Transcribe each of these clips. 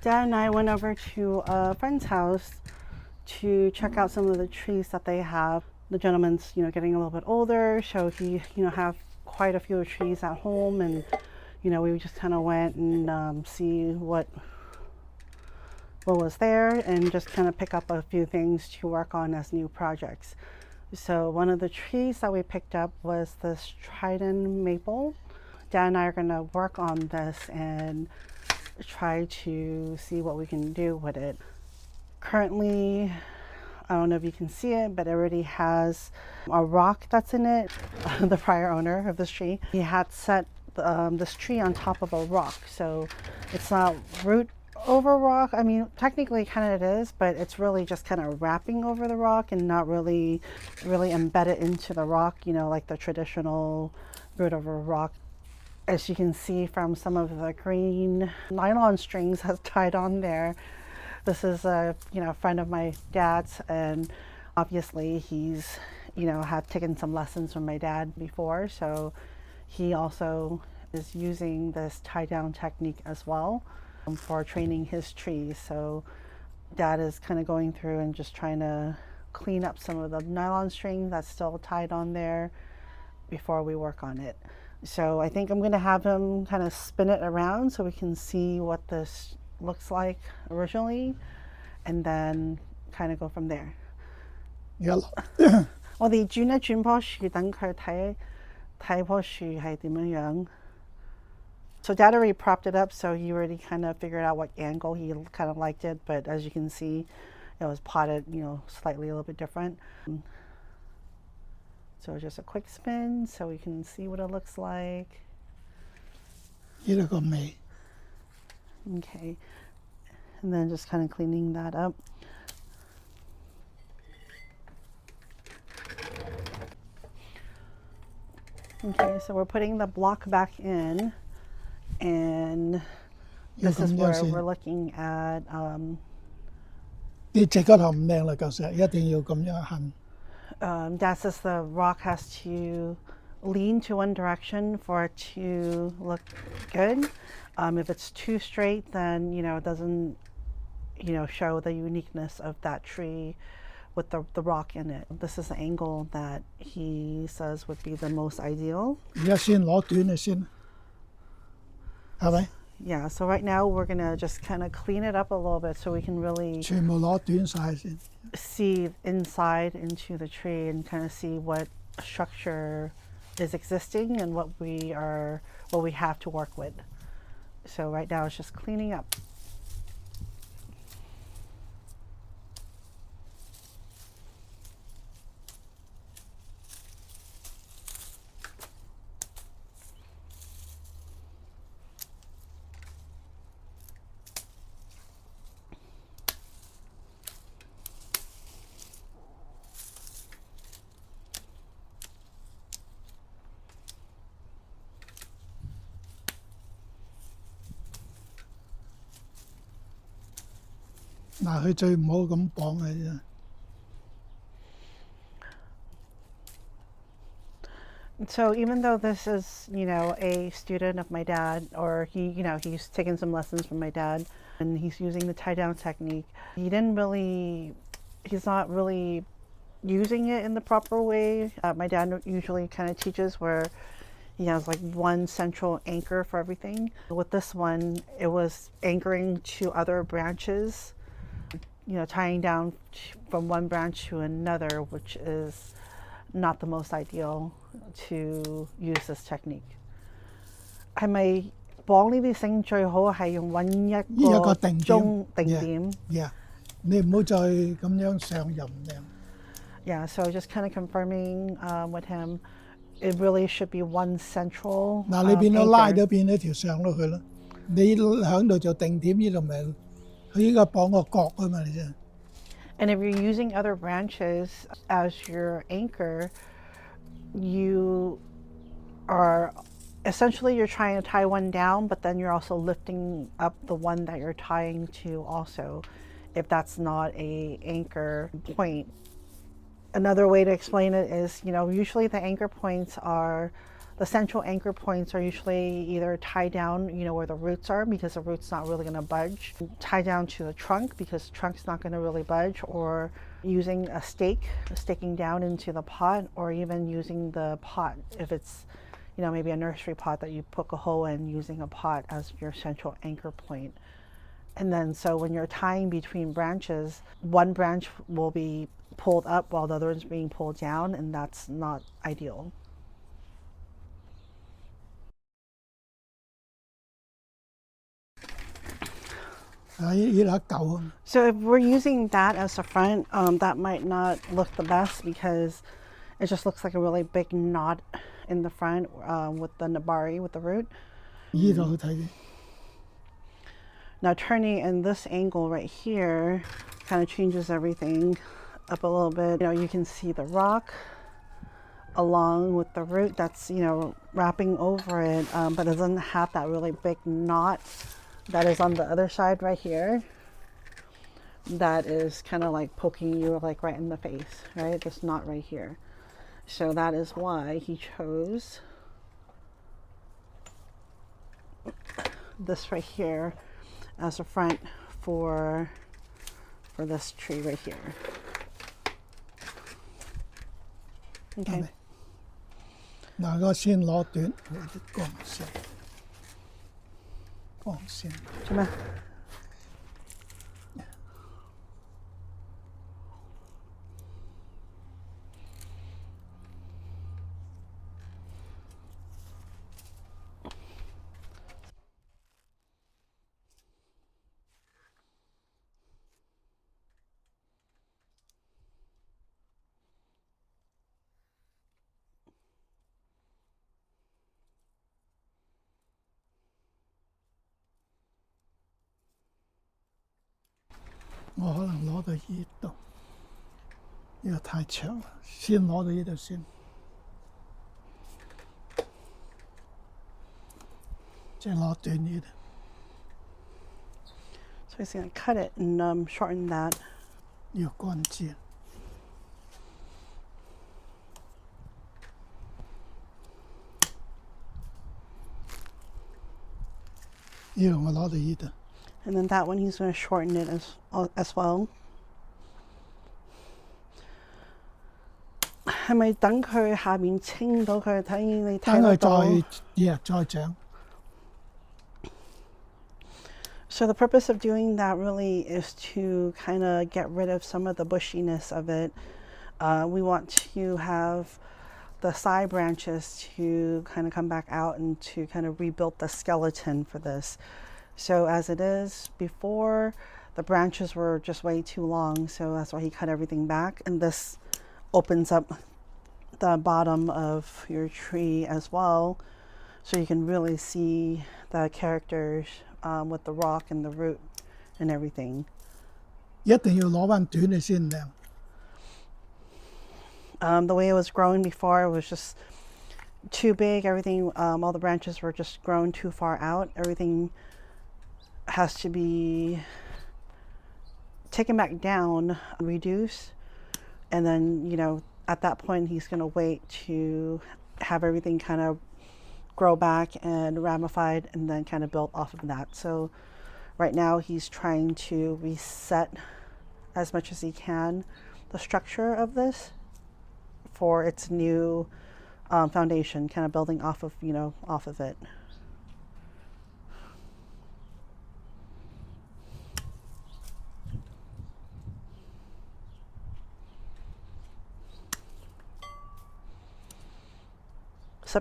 Dad and I went over to a friend's house to check out some of the trees that they have. The gentleman's, getting a little bit older, so he, have quite a few trees at home, and we just kind of went and see what was there, and just kind of pick up a few things to work on as new projects. So one of the trees that we picked up was this Trident Maple. Dad and I are going to work on this and try to see what we can do with it. Currently, I don't know if you can see it, but it already has a rock that's in it. The prior owner of this tree, he had set this tree on top of a rock, so it's not root over rock. I mean, technically kind of it is, but it's really just kind of wrapping over the rock and not really embedded into the rock, like the traditional root over rock. As you can see from some of the green nylon strings that's tied on there, this is a friend of my dad's, and obviously he's had taken some lessons from my dad before, so he also is using this tie down technique as well for training his trees. So Dad is kind of going through and just trying to clean up some of the nylon string that's still tied on there before we work on it. So I think I'm going to have him kind of spin it around so we can see what this looks like originally, and then kind of go from there. 我哋轉一轉棵樹，等佢睇棵樹係點樣。So Dad already propped it up, so he already kind of figured out what angle he kind of liked it. But as you can see, it was potted, slightly a little bit different. So just a quick spin so we can see what it looks like. Okay. And then just kind of cleaning that up. Okay, so we're putting the block back in, and this is where we're looking at. Dad says the rock has to lean to one direction for it to look good. If it's too straight, then it doesn't show the uniqueness of that tree with the rock in it. This is the angle that he says would be the most ideal. Yeah, so right now we're going to just kind of clean it up a little bit so we can really see inside into the tree and kind of see what structure is existing and what we have to work with. So right now it's just cleaning up. So even though this is, a student of my dad, or he's taken some lessons from my dad, and he's using the tie down technique, he's not really using it in the proper way. My dad usually kind of teaches where he has like one central anchor for everything. With this one, it was anchoring to other branches, tying down from one branch to another, which is not the most ideal to use this technique. 係咪綁呢啲繩最好係用揾一個中定點？ Yeah， 你唔好再咁樣上又唔靚。 Yeah, so just kind of confirming with him, it really should be one central. 嗱，你變咗拉咗變咗條上落去咯。你喺度就定點呢度咪，佢依家綁個角啊嘛，你真。 And if you're using other branches as your anchor, you are essentially you're trying to tie one down, but then you're also lifting up the one that you're tying to also, if that's not a anchor point. Another way to explain it is, usually the anchor points are The central anchor points are usually either tied down, you know, where the roots are, because the root's not really going to budge, tied down to the trunk because the trunk's not going to really budge, or using a stake, staking down into the pot, or even using the pot if it's, you know, maybe a nursery pot that you poke a hole in, using a pot as your central anchor point. And then so when you're tying between branches, one branch will be pulled up while the other one's being pulled down, and that's not ideal. So if we're using that as the front, that might not look the best because it just looks like a really big knot in the front with the nabari, with the root. Now turning in this angle right here kind of changes everything up a little bit. You know, you can see the rock along with the root that's, you know, wrapping over it, but it doesn't have that really big knot that is on the other side right here. That is kind of like poking you like right in the face, right? This knot right here. So that is why he chose this right here as a front for this tree right here. Okay. 嗱，我先攞短佢啲光線，光線。做咩？我可能攞到呢度，呢個太長啦，先攞到呢度先，即係攞短呢度。So he's going to cut it and shorten that. 要乾淨。呢度我攞到呢度。And then that one, he's going to shorten it as well. 係咪等佢下面清到佢睇你睇得到？等佢再長。So the purpose of doing that really is to kind of get rid of some of the bushiness of it. We want to have the side branches to kind of come back out and to kind of rebuild the skeleton for this. So as it is before, the branches were just way too long, so that's why he cut everything back. And this opens up the bottom of your tree as well, so you can really see the characters with the rock and the root and everything. 一定要攞返短嘅先靚。The way it was growing before, it was just too big. Everything, all the branches were just grown too far out. Everything has to be taken back down, reduce, and then, you know, at that point he's going to wait to have everything kind of grow back and ramified and then kind of build off of that. So right now he's trying to reset as much as he can the structure of this for its new foundation, kind of building off of, you know, off of it. So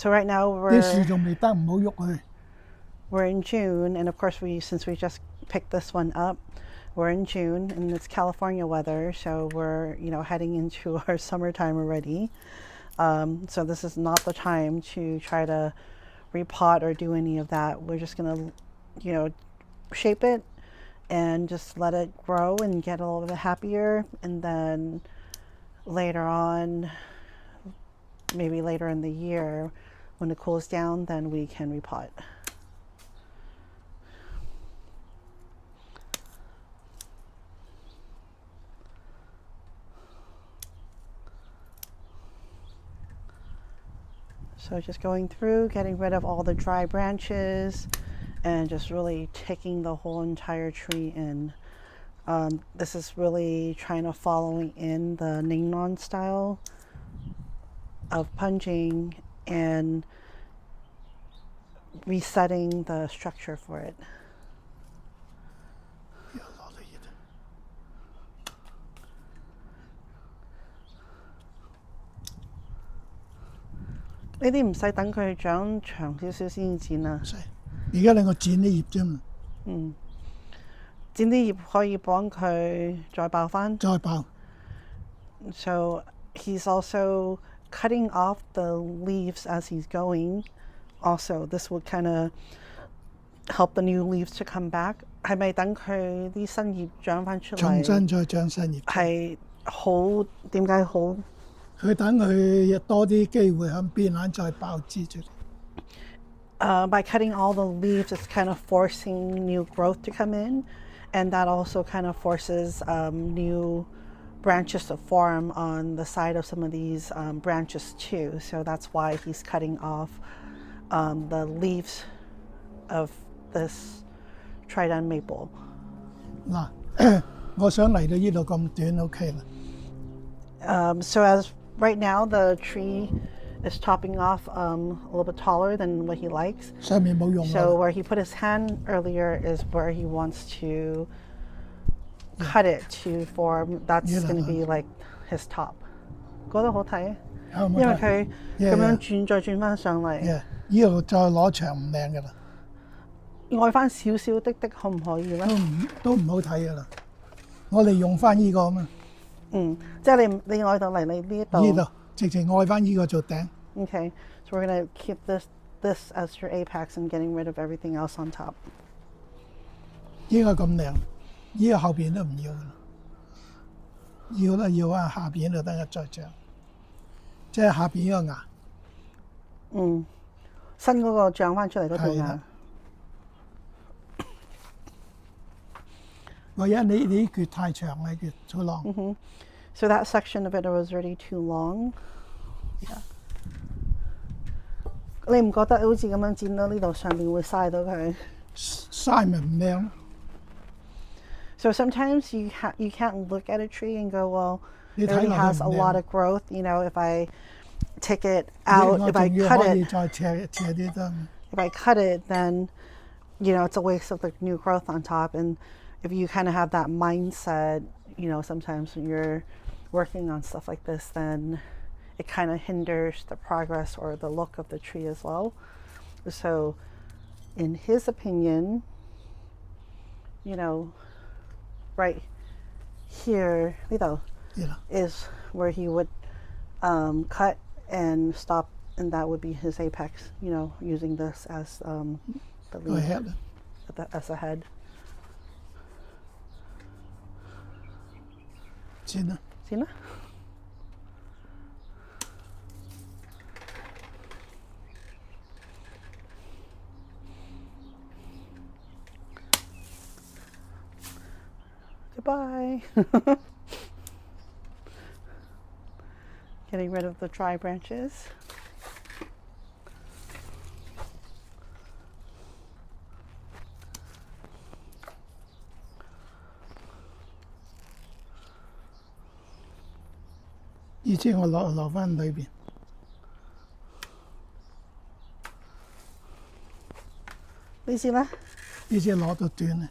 right now we're in June, and of course since we just picked this one up, we're in June and it's California weather, so we're, you know, heading into our summertime already. So this is not the time to try to repot or do any of that. We're just gonna, you know, shape it and just let it grow and get a little bit happier, and then later on, maybe later in the year when it cools down, then we can repot. So just going through, getting rid of all the dry branches and just really taking the whole entire tree in. This is really trying to following in the Ningnon style of Penjing and resetting the structure for it. 呢啲唔使等佢長長少少先剪啊。而家你我剪啲葉啫嘛。嗯，剪啲葉可以幫佢再爆返。再爆。So he's also cutting off the leaves as he's going. Also, this will kind of help the new leaves to come back. 係咪等佢啲新葉長返出嚟？重新再長新葉。係好點解好？佢等佢多啲機會喺邊眼再爆枝出嚟。By cutting all the leaves, it's kind of forcing new growth to come in, and that also kind of forces new branches to form on the side of some of these branches too. So that's why he's cutting off the leaves of this Trident Maple. 嗱，我想嚟到呢度咁短 OK 啦。So as right now the tree is topping off a little bit taller than what he likes. 上面冇用。So where he put his hand earlier is where he wants to cut it to form. That's going to be like his top. 覺得好睇啊？因為佢咁樣轉再轉翻上嚟。呢度再攞長唔靚㗎啦。愛翻少少的可唔可以咧？都唔好睇㗎啦。我哋用翻呢個啊嘛。即係你愛到嚟你呢度。呢度直情愛翻呢個做頂。Okay, so we're gonna keep this as your apex and getting rid of everything else on top. 呢個咁靚，呢個後邊都唔要㗎啦。要啦，要啊，下邊就等佢再長，即係下邊呢個牙。新嗰個長翻出嚟嗰條牙。我因你呢橛太長啦，橛好long。So that section of it was already too long. Yeah. 你唔覺得好似咁樣剪到呢度上面會曬到佢？曬咪唔靚咯。So sometimes you can't look at a tree and go, well, it already has a lot of growth. You know, if I take it out, if I cut it, then you know it's a waste of the new growth on top. And if you kind of have that mindset, you know, sometimes when you're working on stuff like this, then it kind of hinders the progress or the look of the tree as well. So in his opinion, you know, right here, is where he would cut and stop, and that would be his apex, you know, using this as the leaf, as a head. 剪啦。剪啦。Goodbye. Getting rid of the dry branches. 意思我留返裏邊。呢支咧？呢支攞到短咧。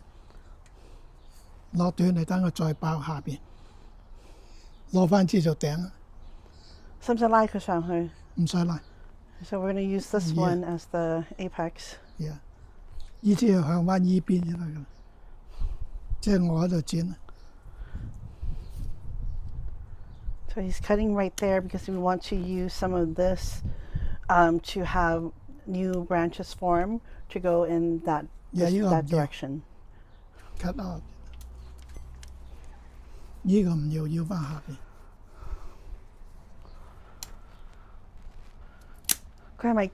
攞短嚟等佢再爆下邊，攞翻支做頂。使唔使拉佢上去？唔使拉。So we're going to use this one as the apex. Yeah， 呢支要向翻依邊先得㗎，即係我喺度剪。So he's cutting right there because we want to use some of this to have new branches form to go in that direction. Cut off。呢個唔要翻下邊。佢係咪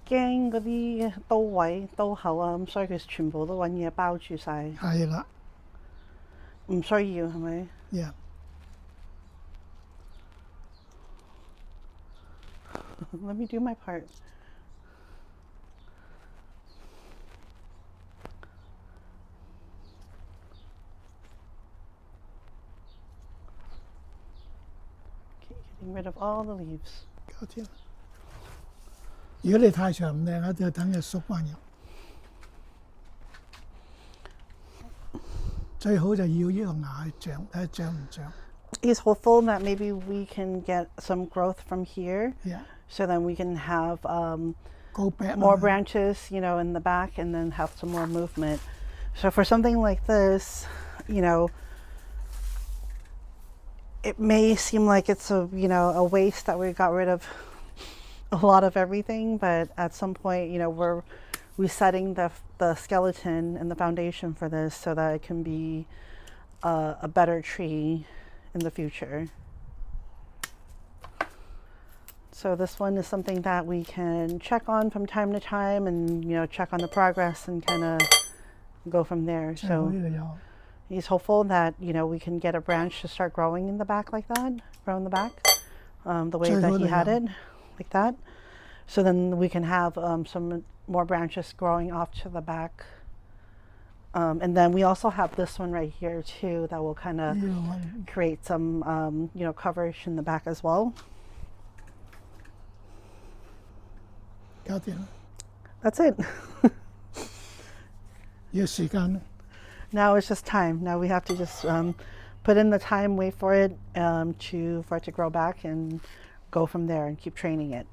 驚嗰啲刀位、刀口啊？咁所以佢全部都揾嘢包住晒。係啦。唔需要係咪？ Yeah。Let me do my part. Okay, getting rid of all the leaves. 搞掂。如果你太長唔靚啊，就等佢縮翻入。最好就要呢個芽去長，睇下長唔長。He's hopeful that maybe we can get some growth from here, Yeah. so then we can have Go back more 啊 branches, in the back, and then have some more movement. So for something like this, it may seem like it's a waste that we got rid of a lot of everything, but at some point, we're resetting the skeleton and the foundation for this so that it can be a better tree in the future. So this one is something that we can check on from time to time and, check on the progress and kind of go from there. 最好 So 呢個有 he's hopeful that, we can get a branch to start growing in the back like that, grow in the back, the way that he had it, like that. So then we can have some more branches growing off to the back. And then we also have this one right here too that will kind of 呢個揾 create some, coverage in the back as well. 搞掂啦。 That's it. 要時間 Now it's just time. Now we have to just put in the time, wait for it for it to grow back, and go from there and keep training it.